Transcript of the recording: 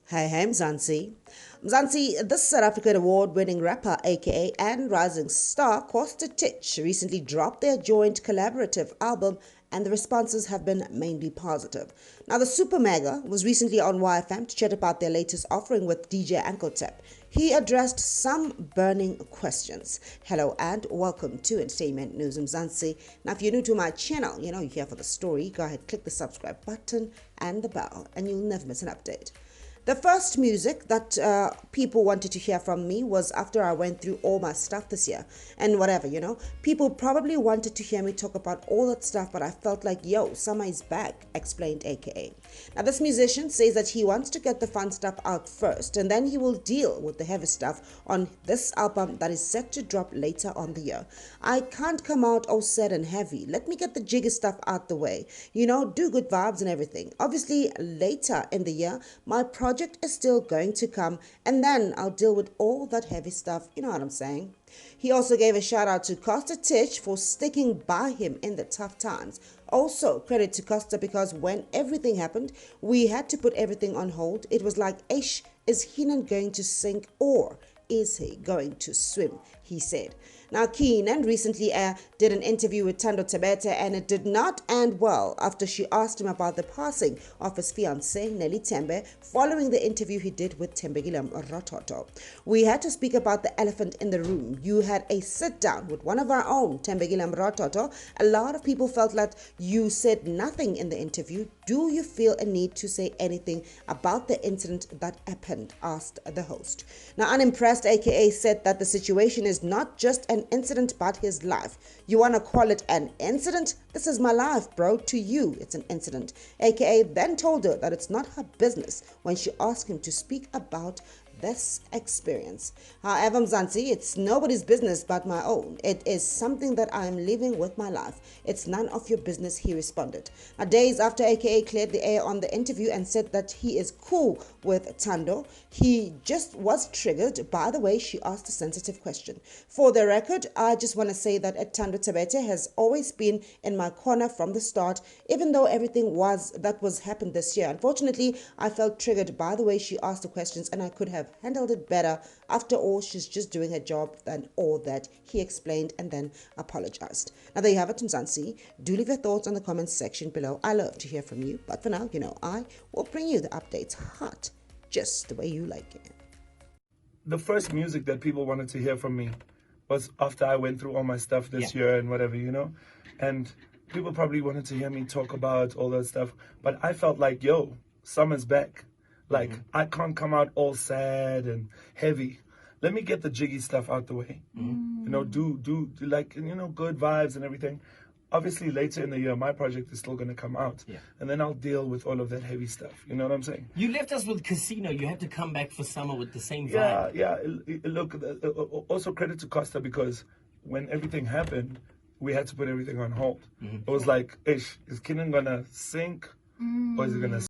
Hey, Mzansi. Mzansi, this South African award-winning rapper, aka and rising star, Costa Titch, recently dropped their joint collaborative album, and the responses have been mainly positive. Now, the Super Mega was recently on YFM to chat about their latest offering with DJ Ankotep. He addressed some burning questions. Hello and welcome to Entertainment News Mzansi. Now, if you're new to my channel, you're here for the story, go ahead, click the subscribe button and the bell, and you'll never miss an update. The first music that people wanted to hear from me was after I went through all my stuff this year and whatever, People probably wanted to hear me talk about all that stuff, but I felt like, yo, summer is back, explained AKA. Now, this musician says that he wants to get the fun stuff out first, and then he will deal with the heavy stuff on this album that is set to drop later on the year. I can't come out all sad and heavy. Let me get the jiggy stuff out the way. Do good vibes and everything. Obviously, later in the year, my project is still going to come, and then I'll deal with all that heavy stuff. You know what I'm saying? He also gave a shout out to Costa Titch for sticking by him in the tough times. Also, credit to Costa because when everything happened, we had to put everything on hold. It was like, Ish, is Heenan going to sink or is he going to swim? He said. Now, Keenan recently did an interview with Tembe, and it did not end well after she asked him about the passing of his fiancée, Nellie Tembe, following the interview he did with Tembe. We had to speak about the elephant in the room. You had a sit down with one of our own, Tembe. A lot of people felt like you said nothing in the interview. Do you feel a need to say anything about the incident that happened? Asked the host. Now, Unimpressed, aka, said that the situation is not just an incident but his life. You want to call it an incident? This is my life, bro. To you, it's an incident. AKA then told her that it's not her business when she asked him to speak about this experience. However, Mzansi, it's nobody's business but my own. It is something that I am living with my life. It's none of your business, he responded. Now, days after AKA cleared the air on the interview and said that he is cool with Tando, he just was triggered by the way she asked a sensitive question. For the record, I just want to say that Tando Tabete has always been in my corner from the start, even though everything that was happened this year. Unfortunately, I felt triggered by the way she asked the questions, and I could have handled it better. After all, she's just doing her job and all that, he explained and then apologized. Now, there you have it, Mzansi. Do leave your thoughts on the comments section below. I love to hear from you, but for now, I will bring you the updates hot, just the way you like it. The first music that people wanted to hear from me was after I went through all my stuff this year and whatever, and people probably wanted to hear me talk about all that stuff, but I felt like, yo, summer's back. Like, I can't come out all sad and heavy. Let me get the jiggy stuff out the way. Do like, good vibes and everything. Obviously, later in the year, my project is still going to come out. Yeah. And then I'll deal with all of that heavy stuff. You know what I'm saying? You left us with Casino. You had to come back for summer with the same vibe. Yeah. Look, also credit to Costa because when everything happened, we had to put everything on hold. It was like, Ish, is Keenan going to sink or is he going to